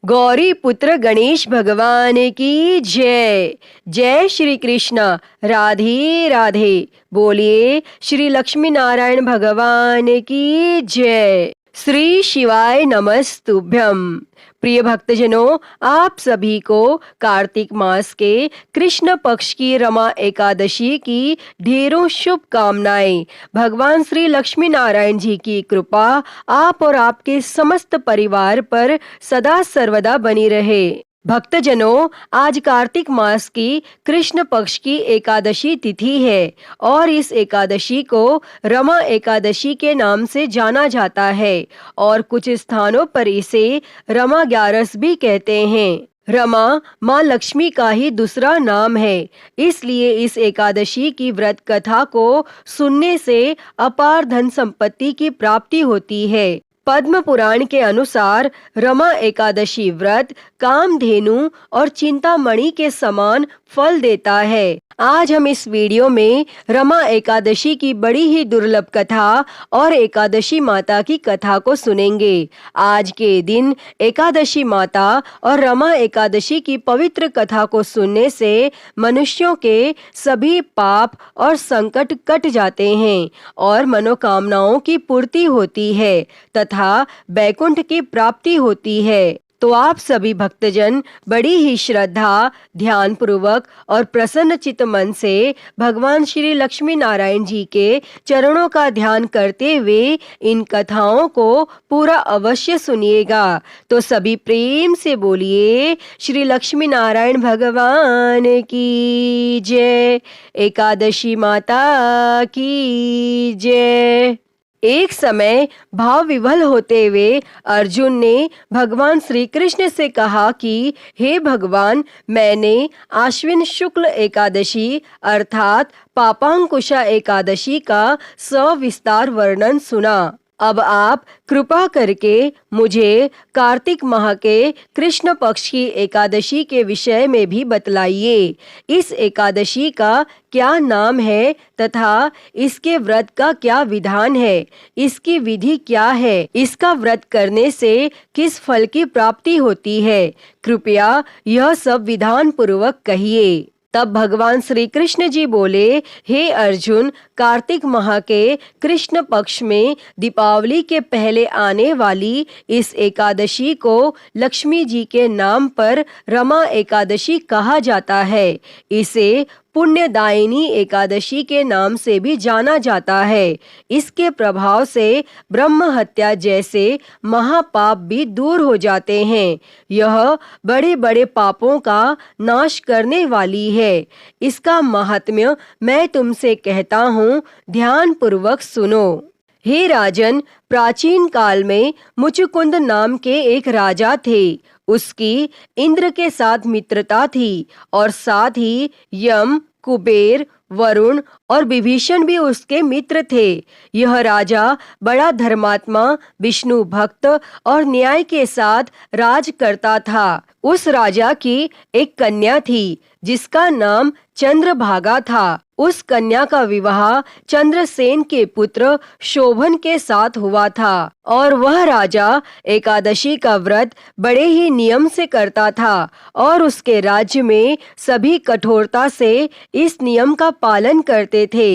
गौरी पुत्र गणेश भगवान की जय। जय श्री कृष्ण। राधे राधे। बोलिए श्री लक्ष्मी नारायण भगवान की जय। श्री शिवाय नमस्तुभ्यम। प्रिय भक्तजनों, आप सभी को कार्तिक मास के कृष्ण पक्ष की रमा एकादशी की ढेरों शुभकामनाएं। भगवान श्री लक्ष्मी नारायण जी की कृपा आप और आपके समस्त परिवार पर सदा सर्वदा बनी रहे। भक्तजनों, आज कार्तिक मास की कृष्ण पक्ष की एकादशी तिथि है और इस एकादशी को रमा एकादशी के नाम से जाना जाता है और कुछ स्थानों पर इसे रमा ग्यारस भी कहते हैं। रमा माँ लक्ष्मी का ही दूसरा नाम है, इसलिए इस एकादशी की व्रत कथा को सुनने से अपार धन संपत्ति की प्राप्ति होती है। पद्म पुराण के अनुसार रमा एकादशी व्रत कामधेनु और चिंतामणि के समान फल देता है। आज हम इस वीडियो में रमा एकादशी की बड़ी ही दुर्लभ कथा और एकादशी माता की कथा को सुनेंगे। आज के दिन एकादशी माता और रमा एकादशी की पवित्र कथा को सुनने से मनुष्यों के सभी पाप और संकट कट जाते हैं और मनोकामनाओं की पूर्ति होती है तथा बैकुंठ की प्राप्ति होती है। तो आप सभी भक्तजन बड़ी ही श्रद्धा, ध्यान पूर्वक और प्रसन्न चित्त मन से भगवान श्री लक्ष्मी नारायण जी के चरणों का ध्यान करते हुए इन कथाओं को पूरा अवश्य सुनिएगा। तो सभी प्रेम से बोलिए श्री लक्ष्मी नारायण भगवान की जय। एकादशी माता की जय। एक समय भाव विभल होते हुए अर्जुन ने भगवान श्री कृष्ण से कहा कि हे भगवान, मैंने आश्विन शुक्ल एकादशी अर्थात पापांकुशा एकादशी का सविस्तार वर्णन सुना। अब आप कृपा करके मुझे कार्तिक माह के कृष्ण पक्ष की एकादशी के विषय में भी बतलाइए। इस एकादशी का क्या नाम है तथा इसके व्रत का क्या विधान है, इसकी विधि क्या है, इसका व्रत करने से किस फल की प्राप्ति होती है, कृपया यह सब विधान पूर्वक कहिए। तब भगवान श्री कृष्ण जी बोले, हे अर्जुन, कार्तिक माह के कृष्ण पक्ष में दीपावली के पहले आने वाली इस एकादशी को लक्ष्मी जी के नाम पर रमा एकादशी कहा जाता है। इसे पुण्यदायिनी एकादशी के नाम से भी जाना जाता है। इसके प्रभाव से ब्रह्म हत्या जैसे महापाप भी दूर हो जाते हैं। यह बड़े बड़े पापों का नाश करने वाली है। इसका महात्म्य मैं तुमसे कहता हूँ, ध्यान पूर्वक सुनो। हे राजन, प्राचीन काल में मुचुकुंद नाम के एक राजा थे। उसकी इंद्र के साथ मित्रता थी और साथ ही यम, कुबेर, वरुण और विभीषण भी उसके मित्र थे। यह राजा बड़ा धर्मात्मा, विष्णु भक्त और न्याय के साथ राज करता था। उस राजा की एक कन्या थी जिसका नाम चंद्रभागा था। उस कन्या का विवाह चंद्रसेन के पुत्र शोभन के साथ हुआ था और वह राजा एकादशी का व्रत बड़े ही नियम से करता था और उसके राज्य में सभी कठोरता से इस नियम का पालन करते थे।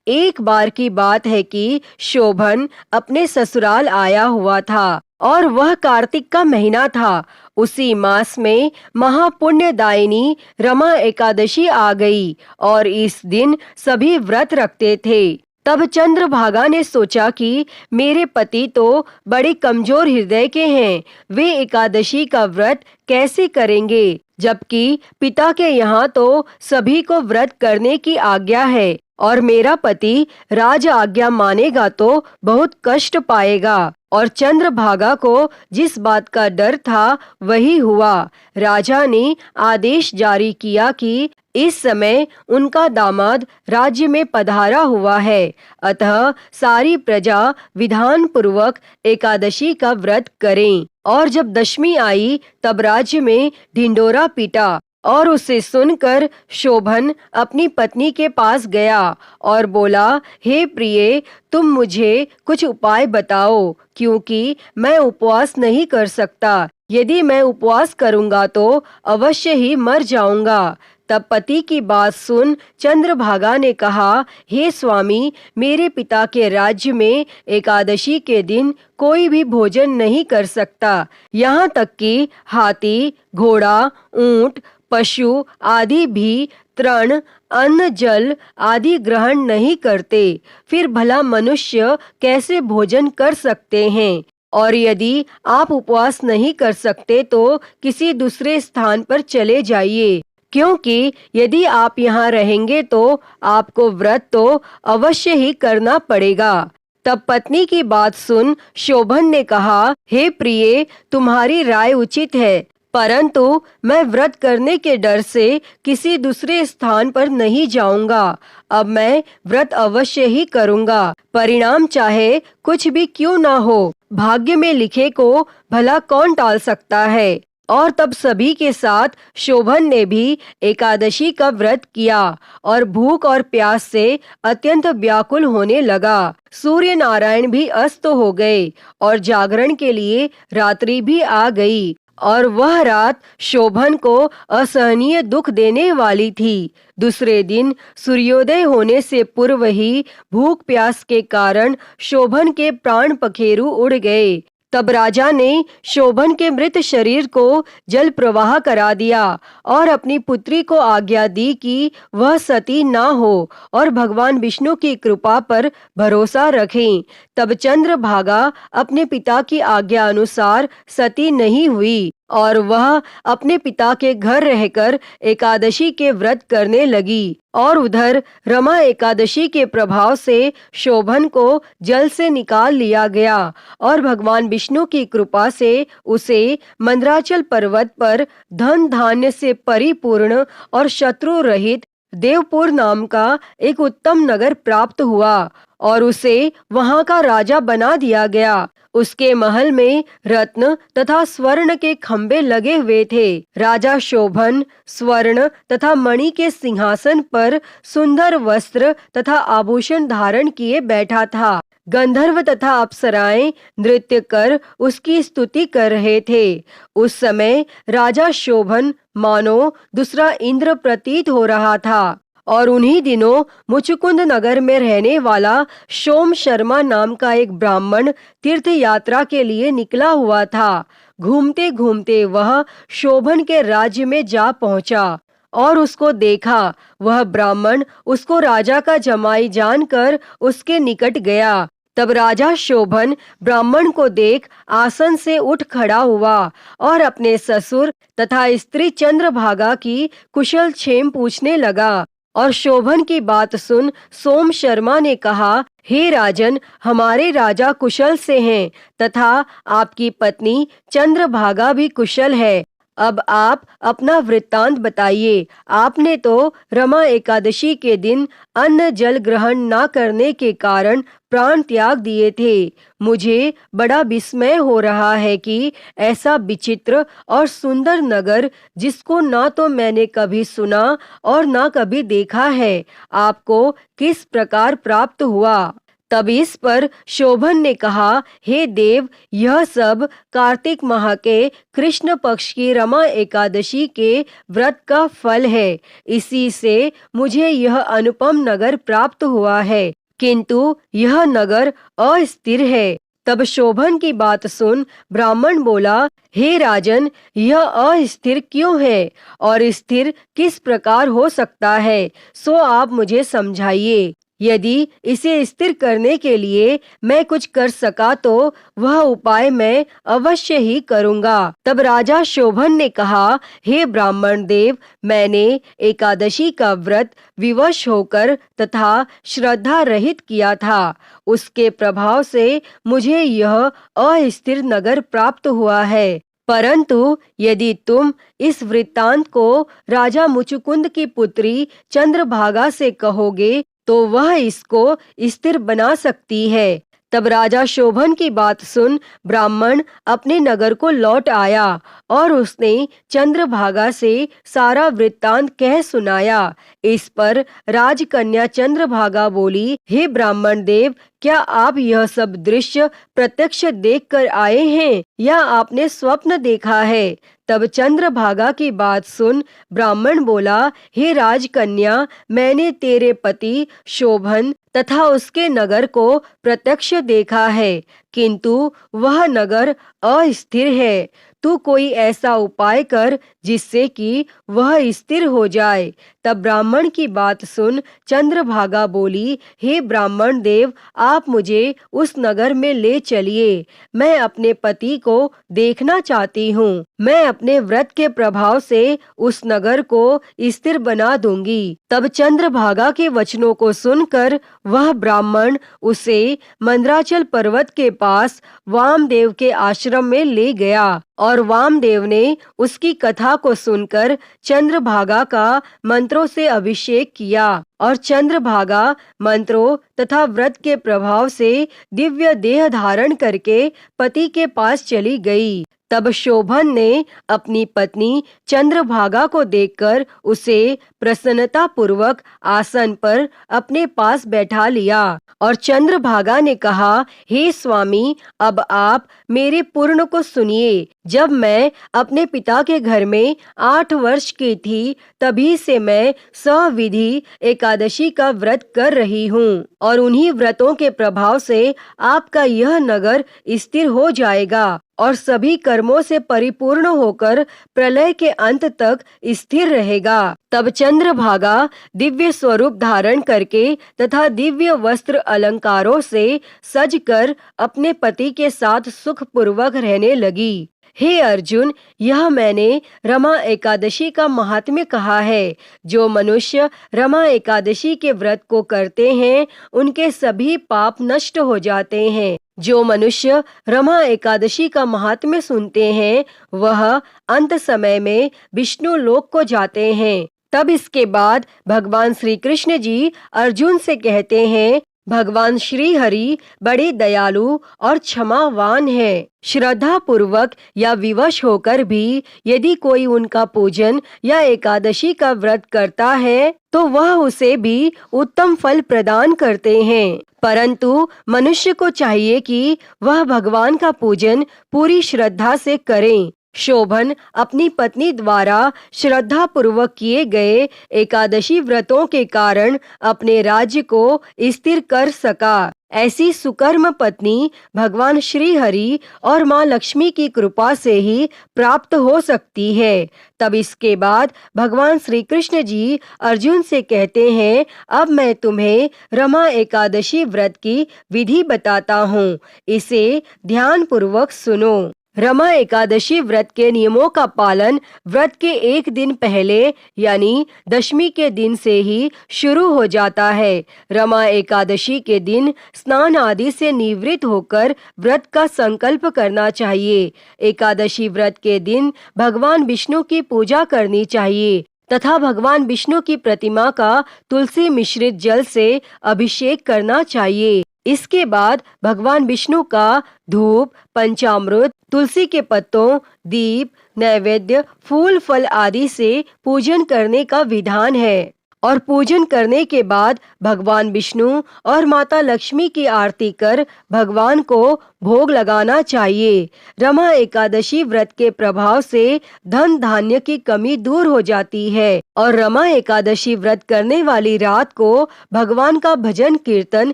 एक बार की बात है कि शोभन अपने ससुराल आया हुआ था और वह कार्तिक का महीना था। उसी मास में महापुण्यदायिनी रमा एकादशी आ गई और इस दिन सभी व्रत रखते थे। तब चंद्रभागा ने सोचा कि मेरे पति तो बड़े कमजोर हृदय के हैं, वे एकादशी का व्रत कैसे करेंगे, जबकि पिता के यहाँ तो सभी को व्रत करने की आज्ञा है और मेरा पति राज आज्ञा मानेगा तो बहुत कष्ट पाएगा। और चंद्रभागा को जिस बात का डर था वही हुआ। राजा ने आदेश जारी किया कि इस समय उनका दामाद राज्य में पधारा हुआ है, अतः सारी प्रजा विधान पूर्वक एकादशी का व्रत करें। और जब दशमी आई तब राज्य में ढिंडोरा पीटा और उसे सुनकर शोभन अपनी पत्नी के पास गया और बोला, हे प्रिय, तुम मुझे कुछ उपाय बताओ, क्योंकि मैं उपवास नहीं कर सकता। यदि मैं उपवास करूंगा तो अवश्य ही मर जाऊंगा। तब पति की बात सुन चंद्रभागा ने कहा, हे स्वामी, मेरे पिता के राज्य में एकादशी के दिन कोई भी भोजन नहीं कर सकता। यहाँ तक कि हाथी, घोड़ा, ऊंट, पशु आदि भी तृण, अन्न, जल आदि ग्रहण नहीं करते। फिर भला मनुष्य कैसे भोजन कर सकते हैं? और यदि आप उपवास नहीं कर सकते तो किसी दूसरे स्थान पर चले जाइए, क्योंकि यदि आप यहाँ रहेंगे तो आपको व्रत तो अवश्य ही करना पड़ेगा। तब पत्नी की बात सुन शोभन ने कहा, हे प्रिय, तुम्हारी राय उचित है, परंतु मैं व्रत करने के डर से किसी दूसरे स्थान पर नहीं जाऊंगा। अब मैं व्रत अवश्य ही करूंगा, परिणाम चाहे कुछ भी क्यों ना हो। भाग्य में लिखे को भला कौन टाल सकता है। और तब सभी के साथ शोभन ने भी एकादशी का व्रत किया और भूख और प्यास से अत्यंत व्याकुल होने लगा। सूर्य नारायण भी अस्त हो गए और जागरण के लिए रात्रि भी आ गई और वह रात शोभन को असहनीय दुख देने वाली थी। दूसरे दिन सूर्योदय होने से पूर्व ही भूख प्यास के कारण शोभन के प्राण पखेरु उड़ गए। तब राजा ने शोभन के मृत शरीर को जल प्रवाह करा दिया और अपनी पुत्री को आज्ञा दी कि वह सती ना हो और भगवान विष्णु की कृपा पर भरोसा रखें। तब चंद्रभागा अपने पिता की आज्ञा अनुसार सती नहीं हुई और वह अपने पिता के घर रहकर एकादशी के व्रत करने लगी। और उधर रमा एकादशी के प्रभाव से शोभन को जल से निकाल लिया गया और भगवान विष्णु की कृपा से उसे मंदराचल पर्वत पर धन धान्य से परिपूर्ण और शत्रु रहित देवपुर नाम का एक उत्तम नगर प्राप्त हुआ और उसे वहां का राजा बना दिया गया। उसके महल में रत्न तथा स्वर्ण के खंबे लगे हुए थे। राजा शोभन स्वर्ण तथा मणि के सिंहासन पर सुंदर वस्त्र तथा आभूषण धारण किए बैठा था। गंधर्व तथा अप्सराएं नृत्य कर उसकी स्तुति कर रहे थे। उस समय राजा शोभन मानो दूसरा इंद्र प्रतीत हो रहा था। और उन्हीं दिनों मुचुकुंद नगर में रहने वाला सोम शर्मा नाम का एक ब्राह्मण तीर्थ यात्रा के लिए निकला हुआ था। घूमते घूमते वह शोभन के राज्य में जा पहुंचा और उसको देखा। वह ब्राह्मण उसको राजा का जमाई जानकर उसके निकट गया। तब राजा शोभन ब्राह्मण को देख आसन से उठ खड़ा हुआ और अपने ससुर तथा स्त्री चंद्रभागा की कुशल क्षेम पूछने लगा। और शोभन की बात सुन सोम शर्मा ने कहा, हे राजन, हमारे राजा कुशल से हैं तथा आपकी पत्नी चंद्रभागा भी कुशल है। अब आप अपना वृत्तांत बताइए। आपने तो रमा एकादशी के दिन अन्न जल ग्रहण न करने के कारण प्राण त्याग दिए थे। मुझे बड़ा विस्मय हो रहा है कि ऐसा विचित्र और सुंदर नगर, जिसको ना तो मैंने कभी सुना और ना कभी देखा है, आपको किस प्रकार प्राप्त हुआ। तब इस पर शोभन ने कहा, हे देव, यह सब कार्तिक माह के कृष्ण पक्ष की रमा एकादशी के व्रत का फल है। इसी से मुझे यह अनुपम नगर प्राप्त हुआ है, किंतु यह नगर अस्थिर है। तब शोभन की बात सुन ब्राह्मण बोला, हे राजन, यह अस्थिर क्यों है और स्थिर किस प्रकार हो सकता है, सो आप मुझे समझाइए। यदि इसे स्थिर करने के लिए मैं कुछ कर सका तो वह उपाय मैं अवश्य ही करूंगा। तब राजा शोभन ने कहा, हे ब्राह्मण देव, मैंने एकादशी का व्रत विवश होकर तथा श्रद्धा रहित किया था। उसके प्रभाव से मुझे यह अस्थिर नगर प्राप्त हुआ है। परंतु यदि तुम इस वृत्तांत को राजा मुचुकुंद की पुत्री चंद्रभागा से कहोगे तो वह इसको स्थिर बना सकती है। तब राजा शोभन की बात सुन ब्राह्मण अपने नगर को लौट आया और उसने चंद्रभागा से सारा वृत्तांत कह सुनाया। इस पर राजकन्या चंद्रभागा बोली, हे ब्राह्मण देव, क्या आप यह सब दृश्य प्रत्यक्ष देखकर आए हैं या आपने स्वप्न देखा है? तब चंद्रभागा की बात सुन ब्राह्मण बोला, हे राजकन्या, मैंने तेरे पति शोभन तथा उसके नगर को प्रत्यक्ष देखा है, किंतु वह नगर अस्थिर है। तू कोई ऐसा उपाय कर जिससे कि वह स्थिर हो जाए। तब ब्राह्मण की बात सुन चंद्रभागा बोली, हे ब्राह्मण देव, आप मुझे उस नगर में ले चलिए। मैं अपने पति को देखना चाहती हूँ। मैं अपने व्रत के प्रभाव से उस नगर को स्थिर बना दूंगी। तब चंद्रभागा के वचनों को सुनकर वह ब्राह्मण उसे मंदराचल पर्वत के पास वामदेव के आश्रम में ले गया और वामदेव ने उसकी कथा को सुनकर चंद्रभागा का मंत्रों से अभिषेक किया और चंद्रभागा मंत्रों तथा व्रत के प्रभाव से दिव्य देह धारण करके पति के पास चली गई। तब शोभन ने अपनी पत्नी चंद्रभागा को देखकर उसे प्रसन्नता पूर्वक आसन पर अपने पास बैठा लिया और चंद्रभागा ने कहा, हे स्वामी, अब आप मेरे पूर्ण को सुनिए। जब मैं अपने पिता के घर में 8 वर्ष की थी, तभी से मैं सविधि एकादशी का व्रत कर रही हूँ और उन्हीं व्रतों के प्रभाव से आपका यह नगर स्थिर हो जाएगा और सभी कर्मों से परिपूर्ण होकर प्रलय के अंत तक स्थिर रहेगा। तब चंद्रभागा दिव्य स्वरूप धारण करके तथा दिव्य वस्त्र अलंकारों से सजकर अपने पति के साथ सुख पूर्वक रहने लगी। हे अर्जुन, यह मैंने रमा एकादशी का महात्म्य कहा है। जो मनुष्य रमा एकादशी के व्रत को करते हैं, उनके सभी पाप नष्ट हो जाते हैं। जो मनुष्य रमा एकादशी का महात्म्य सुनते हैं, वह अंत समय में विष्णु लोक को जाते हैं। तब इसके बाद भगवान श्री कृष्ण जी अर्जुन से कहते हैं, भगवान श्री हरि बड़े दयालु और क्षमावान है। श्रद्धा पूर्वक या विवश होकर भी यदि कोई उनका पूजन या एकादशी का व्रत करता है, तो वह उसे भी उत्तम फल प्रदान करते हैं। परंतु मनुष्य को चाहिए कि वह भगवान का पूजन पूरी श्रद्धा से करें। शोभन अपनी पत्नी द्वारा श्रद्धा पूर्वक किए गए एकादशी व्रतों के कारण अपने राज्य को स्थिर कर सका। ऐसी सुकर्म पत्नी भगवान श्री हरि और माँ लक्ष्मी की कृपा से ही प्राप्त हो सकती है। तब इसके बाद भगवान श्री कृष्ण जी अर्जुन से कहते हैं, अब मैं तुम्हें रमा एकादशी व्रत की विधि बताता हूँ, इसे ध्यान पूर्वक सुनो। रमा एकादशी व्रत के नियमों का पालन व्रत के एक दिन पहले यानी दशमी के दिन से ही शुरू हो जाता है। रमा एकादशी के दिन स्नान आदि से निवृत्त होकर व्रत का संकल्प करना चाहिए। एकादशी व्रत के दिन भगवान विष्णु की पूजा करनी चाहिए तथा भगवान विष्णु की प्रतिमा का तुलसी मिश्रित जल से अभिषेक करना चाहिए। इसके बाद भगवान विष्णु का धूप, पंचामृत, तुलसी के पत्तों, दीप, नैवेद्य, फूल फल आदि से पूजन करने का विधान है और पूजन करने के बाद भगवान विष्णु और माता लक्ष्मी की आरती कर भगवान को भोग लगाना चाहिए। रमा एकादशी व्रत के प्रभाव से धन धान्य की कमी दूर हो जाती है और रमा एकादशी व्रत करने वाली रात को भगवान का भजन कीर्तन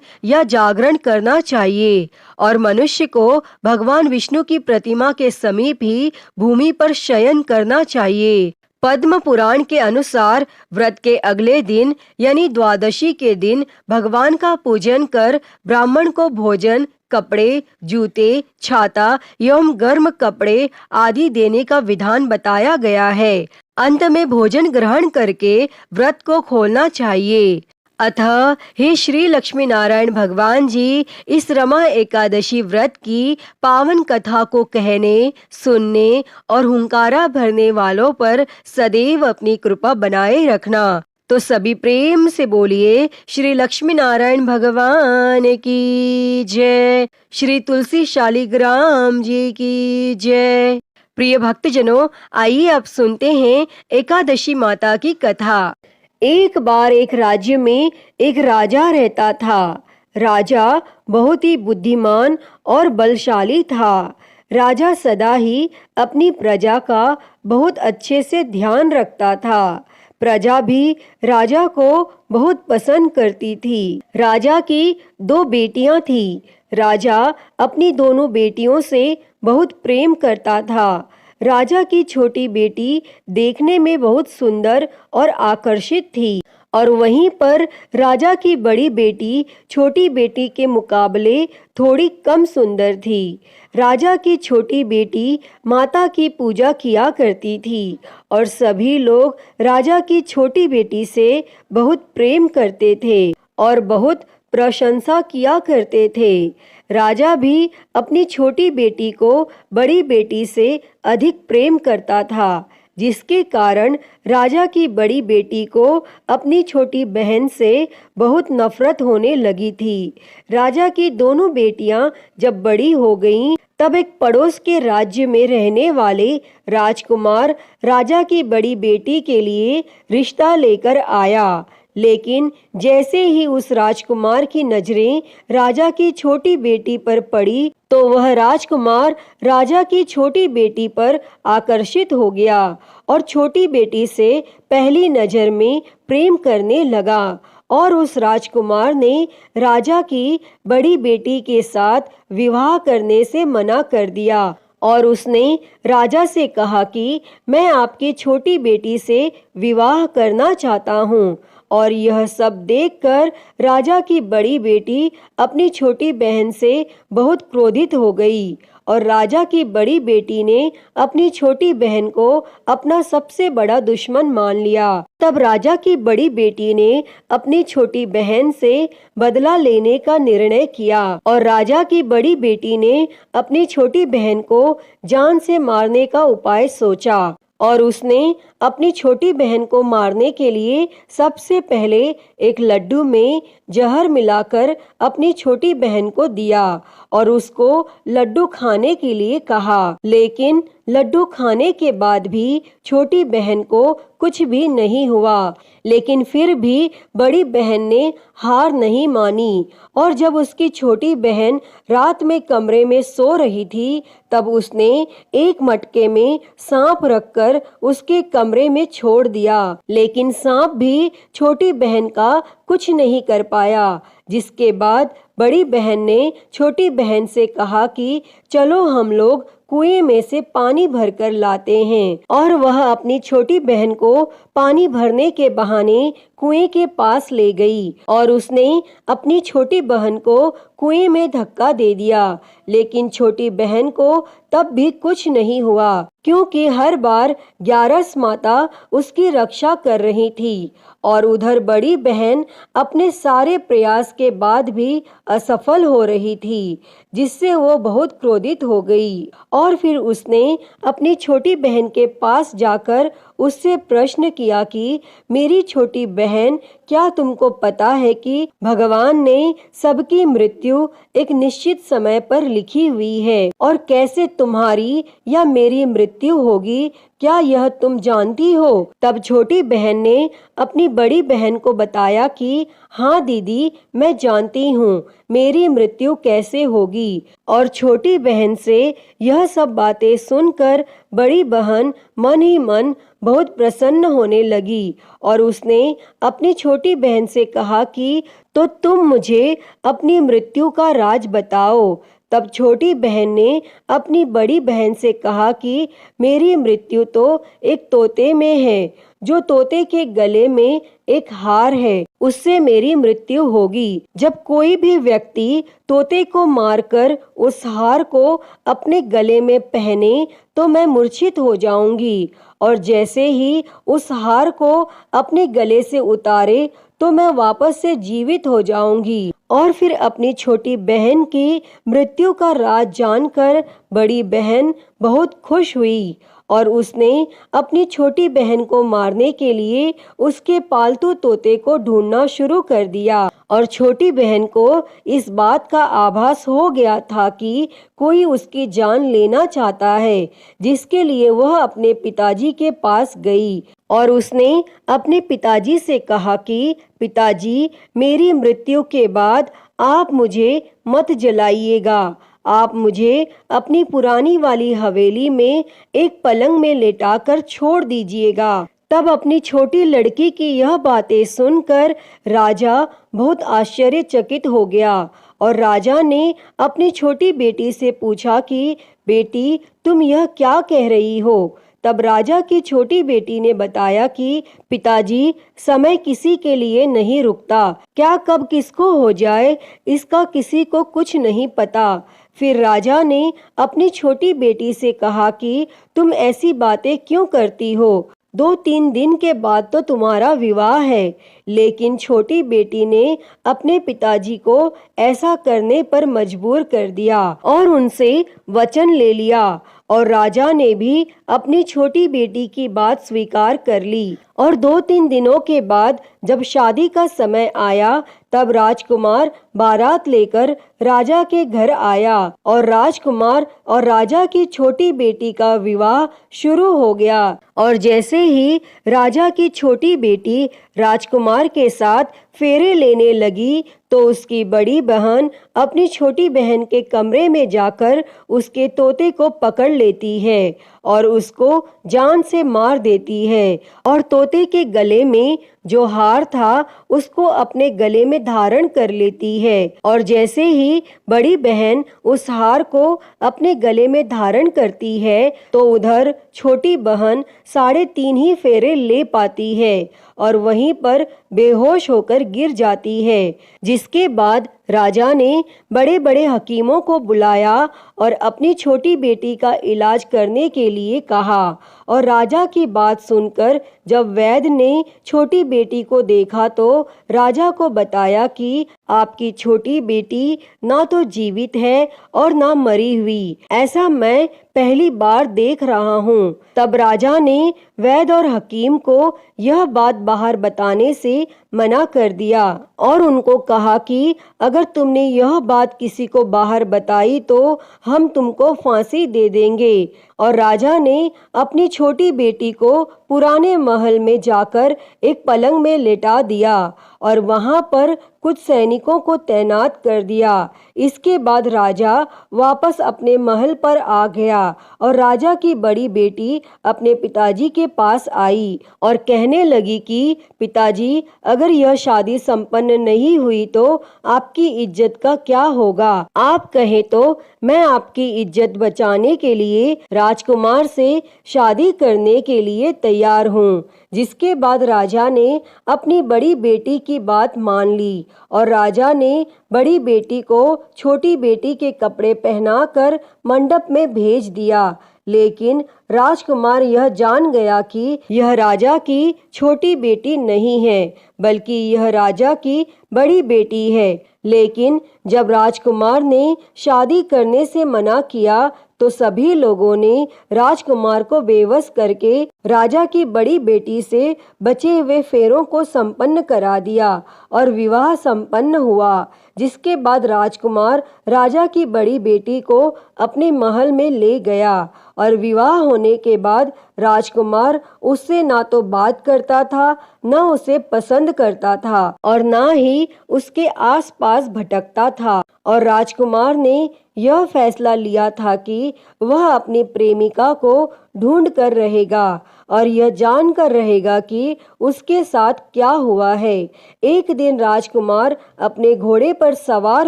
या जागरण करना चाहिए और मनुष्य को भगवान विष्णु की प्रतिमा के समीप ही भूमि पर शयन करना चाहिए। पद्म पुराण के अनुसार व्रत के अगले दिन यानी द्वादशी के दिन भगवान का पूजन कर ब्राह्मण को भोजन, कपड़े, जूते, छाता एवं गर्म कपड़े आदि देने का विधान बताया गया है। अंत में भोजन ग्रहण करके व्रत को खोलना चाहिए। अतः हे श्री लक्ष्मी नारायण भगवान जी, इस रमा एकादशी व्रत की पावन कथा को कहने, सुनने और हुंकारा भरने वालों पर सदैव अपनी कृपा बनाए रखना। तो सभी प्रेम से बोलिए श्री लक्ष्मी नारायण भगवान की जय, श्री तुलसी शालिग्राम जी की जय। प्रिय भक्तजनों, आइए अब सुनते हैं एकादशी माता की कथा। एक बार एक राज्य में एक राजा रहता था। राजा बहुत ही बुद्धिमान और बलशाली था। राजा सदा ही अपनी प्रजा का बहुत अच्छे से ध्यान रखता था। प्रजा भी राजा को बहुत पसंद करती थी। राजा की 2 बेटियां थी। राजा अपनी दोनों बेटियों से बहुत प्रेम करता था। राजा की छोटी बेटी देखने में बहुत सुंदर और आकर्षित थी और वहीं पर राजा की बड़ी बेटी छोटी बेटी के मुकाबले थोड़ी कम सुंदर थी। राजा की छोटी बेटी माता की पूजा किया करती थी और सभी लोग राजा की छोटी बेटी से बहुत प्रेम करते थे और बहुत प्रशंसा किया करते थे। राजा भी अपनी छोटी बेटी को बड़ी बेटी से अधिक प्रेम करता था, जिसके कारण राजा की बड़ी बेटी को अपनी छोटी बहन से बहुत नफरत होने लगी थी। राजा की दोनों बेटियां जब बड़ी हो गईं, तब एक पड़ोस के राज्य में रहने वाले राजकुमार राजा की बड़ी बेटी के लिए रिश्ता लेकर आया। लेकिन जैसे ही उस राजकुमार की नजरें राजा की छोटी बेटी पर पड़ी, तो वह राजकुमार राजा की छोटी बेटी पर आकर्षित हो गया और छोटी बेटी से पहली नजर में प्रेम करने लगा। और उस राजकुमार ने राजा की बड़ी बेटी के साथ विवाह करने से मना कर दिया और उसने राजा से कहा कि मैं आपकी छोटी बेटी से विवाह करना चाहता हूँ। और यह सब देखकर राजा की बड़ी बेटी अपनी छोटी बहन से बहुत क्रोधित हो गई और राजा की बड़ी बेटी ने अपनी छोटी बहन को अपना सबसे बड़ा दुश्मन मान लिया। तब राजा की बड़ी बेटी ने अपनी छोटी बहन से बदला लेने का निर्णय किया और राजा की बड़ी बेटी ने अपनी छोटी बहन को जान से मारने का उपाय सोचा और उसने अपनी छोटी बहन को मारने के लिए सबसे पहले एक लड्डू में जहर मिलाकर अपनी छोटी बहन को दिया और उसको लड्डू खाने के लिए कहा। लेकिन लड्डू खाने के बाद भी छोटी बहन को कुछ भी नहीं हुआ। लेकिन फिर भी बड़ी बहन ने हार नहीं मानी और जब उसकी छोटी बहन रात में कमरे में सो रही थी, तब उसने एक मटके में सांप रखकर उसके कमरे में छोड़ दिया। लेकिन सांप भी छोटी बहन का कुछ नहीं कर पाया। जिसके बाद बड़ी बहन ने छोटी बहन से कहा कि चलो हम लोग कुएं में से पानी भरकर लाते हैं। और वह अपनी छोटी बहन को पानी भरने के बहाने कुएं के पास ले गई और उसने अपनी छोटी बहन को कुएं में धक्का दे दिया। लेकिन छोटी बहन को तब भी कुछ नहीं हुआ, क्योंकि हर बार 11 माता उसकी रक्षा कर रही थी और उधर बड़ी बहन अपने सारे प्रयास के बाद भी असफल हो रही थी, जिससे वो बहुत क्रोधित हो गई। और फिर उसने अपनी छोटी बहन के पास जाकर उससे प्रश्न किया कि मेरी छोटी बहन, क्या तुमको पता है कि भगवान ने सबकी मृत्यु एक निश्चित समय पर लिखी हुई है और कैसे तुम्हारी या मेरी मृत्यु होगी, क्या यह तुम जानती हो? तब छोटी बहन ने अपनी बड़ी बहन को बताया कि हाँ दीदी, मैं जानती हूँ मेरी मृत्यु कैसे होगी। और छोटी बहन से यह सब बातें सुनकर बड़ी बहन मन ही मन बहुत प्रसन्न होने लगी और उसने अपनी छोटी बहन से कहा कि तो तुम मुझे अपनी मृत्यु का राज बताओ। तब छोटी बहन ने अपनी बड़ी बहन से कहा कि मेरी मृत्यु तो एक तोते में है, जो तोते के गले में एक हार है, उससे मेरी मृत्यु होगी। जब कोई भी व्यक्ति तोते को मारकर उस हार को अपने गले में पहने तो मैं मूर्छित हो जाऊंगी, और जैसे ही उस हार को अपने गले से उतारे तो मैं वापस से जीवित हो जाऊंगी। और फिर अपनी छोटी बहन की मृत्यु का राज जानकर बड़ी बहन बहुत खुश हुई और उसने अपनी छोटी बहन को मारने के लिए उसके पालतू तोते को ढूंढना शुरू कर दिया। और छोटी बहन को इस बात का आभास हो गया था कि कोई उसकी जान लेना चाहता है, जिसके लिए वह अपने पिताजी के पास गई और उसने अपने पिताजी से कहा कि पिताजी, मेरी मृत्यु के बाद आप मुझे मत जलाइएगा। आप मुझे अपनी पुरानी वाली हवेली में एक पलंग में लेटाकर छोड़ दीजिएगा। तब अपनी छोटी लड़की की यह बातें सुनकर राजा बहुत आश्चर्यचकित हो गया और राजा ने अपनी छोटी बेटी से पूछा कि बेटी, तुम यह क्या कह रही हो? तब राजा की छोटी बेटी ने बताया कि पिताजी, समय किसी के लिए नहीं रुकता। क्या कब किसको हो जाए, इसका किसी को कुछ नहीं पता। फिर राजा ने अपनी छोटी बेटी से कहा कि तुम ऐसी बातें क्यों करती हो? 2-3 दिन के बाद तो तुम्हारा विवाह है। लेकिन छोटी बेटी ने अपने पिताजी को ऐसा करने पर मजबूर कर दिया और उनसे वचन ले लिया और राजा ने भी अपनी छोटी बेटी की बात स्वीकार कर ली। और 2-3 दिनों के बाद जब शादी का समय आया, तब राजकुमार बारात लेकर राजा के घर आया और राजकुमार और राजा की छोटी बेटी का विवाह शुरू हो गया। और जैसे ही राजा की छोटी बेटी राजकुमार के साथ फेरे लेने लगी, तो उसकी बड़ी बहन अपनी छोटी बहन के कमरे में जाकर उसके तोते को पकड़ लेती है और उसको जान से मार देती है और तोते के गले में जो हार था उसको अपने गले में धारण कर लेती है। और जैसे ही बड़ी बहन उस हार को अपने गले में धारण करती है, तो उधर छोटी बहन 3.5 ही फेरे ले पाती है और वहीं पर बेहोश होकर गिर जाती है। जिसके बाद राजा ने बड़े बड़े हकीमों को बुलाया और अपनी छोटी बेटी का इलाज करने के लिए कहा। और राजा की बात सुनकर जब वैद्य ने छोटी बेटी को देखा, तो राजा को बताया कि आपकी छोटी बेटी ना तो जीवित है और ना मरी हुई। ऐसा मैं पहली बार देख रहा हूँ। तब राजा ने वैद्य और हकीम को यह बात बाहर बताने से मना कर दिया और उनको कहा कि अगर तुमने यह बात किसी को बाहर बताई तो हम तुमको फांसी दे देंगे। और राजा ने अपनी छोटी बेटी को पुराने महल में जाकर एक पलंग में लेटा दिया और वहां पर कुछ सैनिकों को तैनात कर दिया। इसके बाद राजा वापस अपने महल पर आ गया और राजा की बड़ी बेटी अपने पिताजी के पास आई और कहने लगी कि पिताजी, अगर यह शादी संपन्न नहीं हुई तो आपकी इज्जत का क्या होगा? आप कहें तो मैं आपकी इज्जत बचाने के लिए राजकुमार से शादी करने के लिए तैयार हूँ। जिसके बाद राजा ने अपनी बड़ी बेटी की बात मान ली और राजा ने बड़ी बेटी को छोटी बेटी के कपड़े पहनाकर मंडप में भेज दिया। लेकिन राजकुमार यह जान गया कि यह राजा की छोटी बेटी नहीं है, बल्कि यह राजा की बड़ी बेटी है। लेकिन जब राजकुमार ने शादी करने से मना किया, तो सभी लोगों ने राजकुमार को बेवश करके राजा की बड़ी बेटी से बचे हुए फेरों को संपन्न करा दिया और विवाह संपन्न हुआ। जिसके बाद राजकुमार राजा की बड़ी बेटी को अपने महल में ले गया और विवाह होने के बाद राजकुमार उससे ना तो बात करता था, न उसे पसंद करता था और ना ही उसके आसपास भटकता था। और राजकुमार ने यह फैसला लिया था कि वह अपनी प्रेमिका को ढूंढ कर रहेगा और यह जानकर रहेगा कि उसके साथ क्या हुआ है। एक दिन राजकुमार अपने घोड़े पर सवार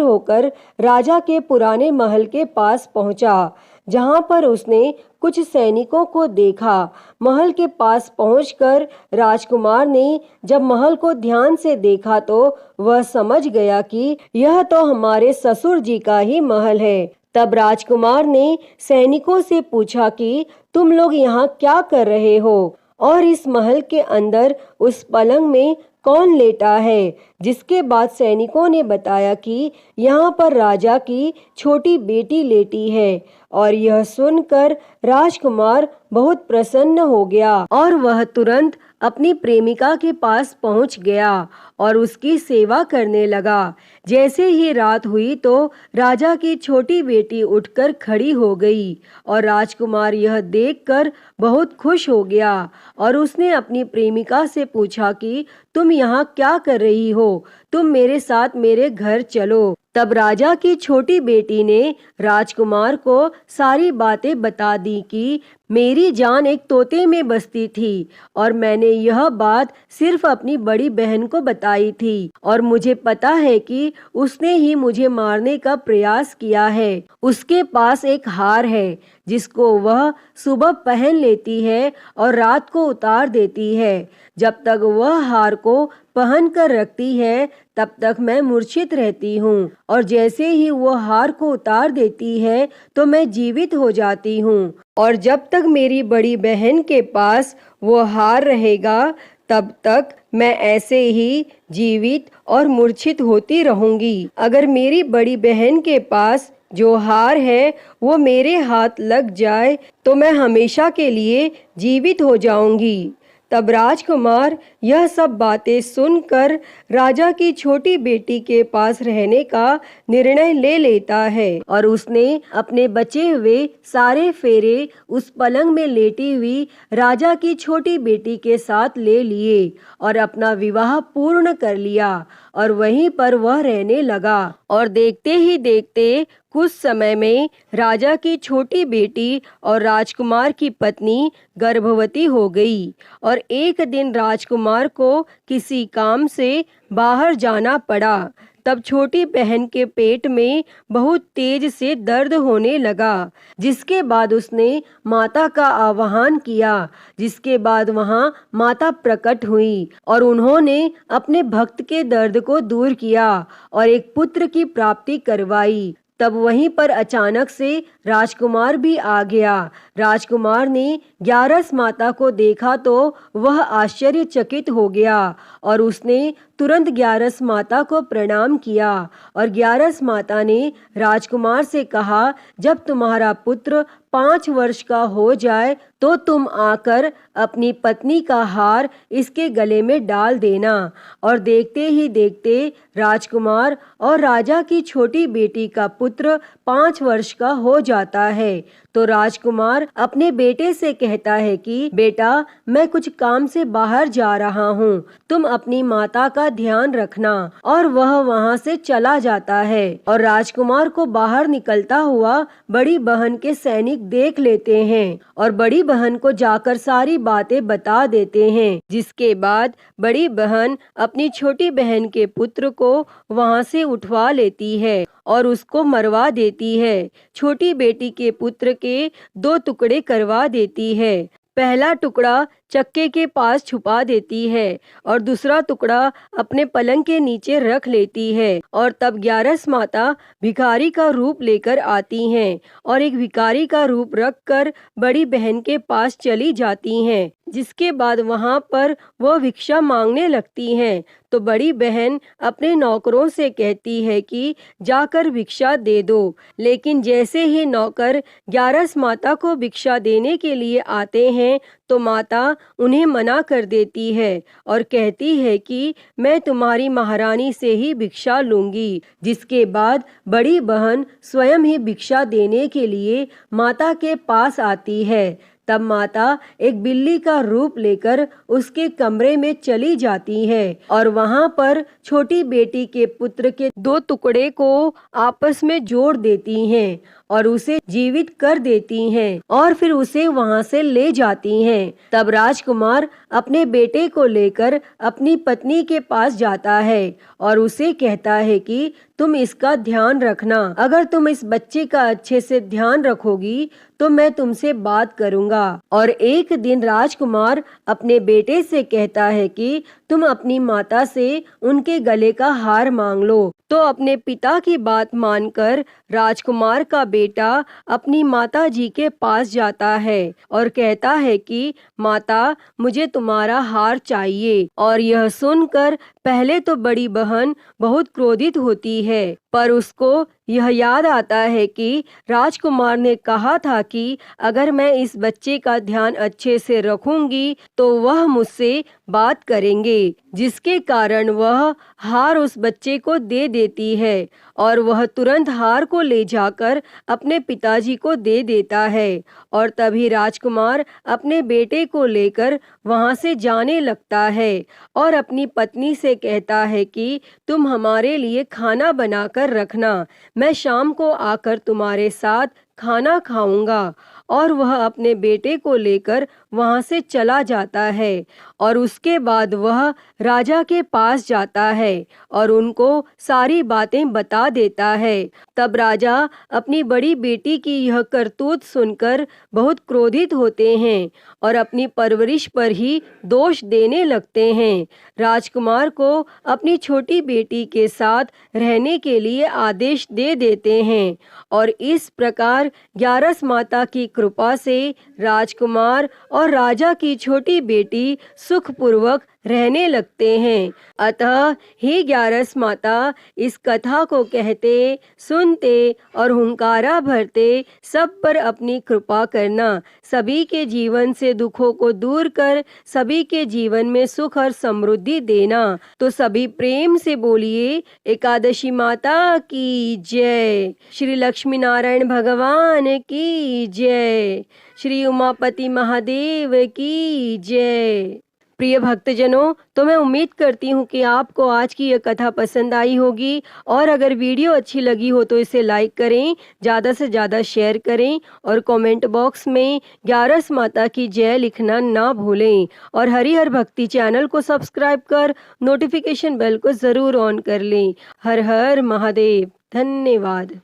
होकर राजा के पुराने महल के पास पहुंचा, जहां पर उसने कुछ सैनिकों को देखा। महल के पास पहुंचकर राजकुमार ने जब महल को ध्यान से देखा, तो वह समझ गया कि यह तो हमारे ससुर जी का ही महल है। तब राजकुमार ने सैनिकों से पूछा कि तुम लोग यहाँ क्या कर रहे हो और इस महल के अंदर उस पलंग में कौन लेटा है? जिसके बाद सैनिकों ने बताया कि यहाँ पर राजा की छोटी बेटी लेटी है। और यह सुनकर राजकुमार बहुत प्रसन्न हो गया और वह तुरंत अपनी प्रेमिका के पास पहुंच गया और उसकी सेवा करने लगा। जैसे ही रात हुई तो राजा की छोटी बेटी उठकर खड़ी हो गई और राजकुमार यह देखकर बहुत खुश हो गया और उसने अपनी प्रेमिका से पूछा कि तुम यहाँ क्या कर रही हो? तुम मेरे साथ मेरे घर चलो। तब राजा की छोटी बेटी ने राजकुमार को सारी बातें बता दी कि मेरी जान एक तोते में बसती थी और मैंने यह बात सिर्फ अपनी बड़ी बहन को बताई थी और मुझे पता है कि उसने ही मुझे मारने का प्रयास किया है। उसके पास एक हार है जिसको वह सुबह पहन लेती है और रात को उतार देती है। जब तक वह हार को पहन कर रखती है तब तक मैं मूर्छित रहती हूँ और जैसे ही वो हार को उतार देती है तो मैं जीवित हो जाती हूँ और जब तक मेरी बड़ी बहन के पास वो हार रहेगा तब तक मैं ऐसे ही जीवित और मूर्छित होती रहूंगी। अगर मेरी बड़ी बहन के पास जो हार है वो मेरे हाथ लग जाए तो मैं हमेशा के लिए जीवित हो जाऊंगी। तब राजकुमार यह सब बातें सुनकर राजा की छोटी बेटी के पास रहने का निर्णय ले लेता है और उसने अपने बचे हुए सारे फेरे उस पलंग में लेटी हुई राजा की छोटी बेटी के साथ ले लिए और अपना विवाह पूर्ण कर लिया और वहीं पर वह रहने लगा। और देखते ही देखते कुछ समय में राजा की छोटी बेटी और राजकुमार की पत्नी गर्भवती हो गई और एक दिन राजकुमार को किसी काम से बाहर जाना पड़ा। तब छोटी बहन के पेट में बहुत तेज से दर्द होने लगा, जिसके बाद उसने माता का आह्वान किया, जिसके बाद वहां माता प्रकट हुई और उन्होंने अपने भक्त के दर्द को दूर किया और एक पुत्र की प्राप्ति करवाई। तब वहीं पर अचानक से राजकुमार भी आ गया। राजकुमार ने ग्यारस माता को देखा तो वह आश्चर्यचकित हो गया और उसने तुरंत ग्यारस माता को प्रणाम किया और ग्यारस माता ने राजकुमार से कहा, जब तुम्हारा पुत्र 5 वर्ष का हो जाए तो तुम आकर अपनी पत्नी का हार इसके गले में डाल देना। और देखते ही देखते राजकुमार और राजा की छोटी बेटी का पुत्र 5 वर्ष का हो जाता है। तो राजकुमार अपने बेटे से कहता है कि बेटा, मैं कुछ काम से बाहर जा रहा हूँ, तुम अपनी माता का ध्यान रखना। और वह वहाँ से चला जाता है और राजकुमार को बाहर निकलता हुआ बड़ी बहन के सैनिक देख लेते हैं और बड़ी बहन को जाकर सारी बातें बता देते हैं, जिसके बाद बड़ी बहन अपनी छोटी बहन के पुत्र को वहाँ से उठवा लेती है और उसको मरवा देती है। छोटी बेटी के पुत्र के 2 टुकड़े करवा देती है। पहला टुकड़ा चक्के के पास छुपा देती है और दूसरा टुकड़ा अपने पलंग के नीचे रख लेती है। और तब ग्यारस माता भिखारी का रूप लेकर आती हैं और एक भिखारी का रूप रखकर बड़ी बहन के पास चली जाती हैं, जिसके बाद वहां पर वह भिक्षा मांगने लगती हैं। तो बड़ी बहन अपने नौकरों से कहती है कि जाकर भिक्षा दे दो, लेकिन जैसे ही नौकर ग्यारस माता को भिक्षा देने के लिए आते हैं तो माता उन्हें मना कर देती है और कहती है कि मैं तुम्हारी महारानी से ही भिक्षा लूंगी। जिसके बाद बड़ी बहन स्वयं ही भिक्षा देने के लिए माता के पास आती है। तब माता एक बिल्ली का रूप लेकर उसके कमरे में चली जाती है और वहां पर छोटी बेटी के पुत्र के 2 टुकड़े को आपस में जोड़ देती हैं और उसे जीवित कर देती हैं और फिर उसे वहां से ले जाती हैं। तब राजकुमार अपने बेटे को लेकर अपनी पत्नी के पास जाता है और उसे कहता है कि तुम इसका ध्यान रखना, अगर तुम इस बच्चे का अच्छे से ध्यान रखोगी तो मैं तुमसे बात करूंगा। और एक दिन राजकुमार अपने बेटे से कहता है कि तुम अपनी माता से उनके गले का हार मांग लो। तो अपने पिता की बात मानकर राजकुमार का बेटा अपनी माता जी के पास जाता है और कहता है कि माता, मुझे तुम्हारा हार चाहिए। और यह सुनकर पहले तो बड़ी बहन बहुत क्रोधित होती है, पर उसको यह याद आता है कि राजकुमार ने कहा था कि अगर मैं इस बच्चे का ध्यान अच्छे से रखूंगी तो वह मुझसे बात करेंगे, जिसके कारण वह हार उस बच्चे को दे देती है और वह तुरंत हार को ले जाकर अपने पिताजी को दे देता है। और तभी राजकुमार अपने बेटे को लेकर वहां से जाने लगता है और अपनी पत्नी से कहता है कि तुम हमारे लिए खाना बनाकर रखना, मैं शाम को आकर तुम्हारे साथ खाना खाऊंगा। और वह अपने बेटे को लेकर वहां से चला जाता है और उसके बाद वह राजा के पास जाता है और उनको सारी बातें बता देता है। तब राजा अपनी बड़ी बेटी की यह करतूत सुनकर बहुत क्रोधित होते हैं और अपनी परवरिश पर ही दोष देने लगते हैं। राजकुमार को अपनी छोटी बेटी के साथ रहने के लिए आदेश दे देते हैं और इस प्रकार ग्यारस माता की कृपा से राजकुमार और राजा की छोटी बेटी सुखपूर्वक रहने लगते हैं। अतः हे ग्यारस माता, इस कथा को कहते, सुनते और हुंकारा भरते सब पर अपनी कृपा करना, सभी के जीवन से दुखों को दूर कर सभी के जीवन में सुख और समृद्धि देना। तो सभी प्रेम से बोलिए एकादशी माता की जय, श्री लक्ष्मी नारायण भगवान की जय, श्री उमापति महादेव की जय। प्रिय भक्तजनों, तो मैं उम्मीद करती हूँ कि आपको आज की यह कथा पसंद आई होगी और अगर वीडियो अच्छी लगी हो तो इसे लाइक करें, ज़्यादा से ज़्यादा शेयर करें और कमेंट बॉक्स में ग्यारस माता की जय लिखना ना भूलें और हरिहर भक्ति चैनल को सब्सक्राइब कर नोटिफिकेशन बेल को ज़रूर ऑन कर लें। हर हर महादेव। धन्यवाद।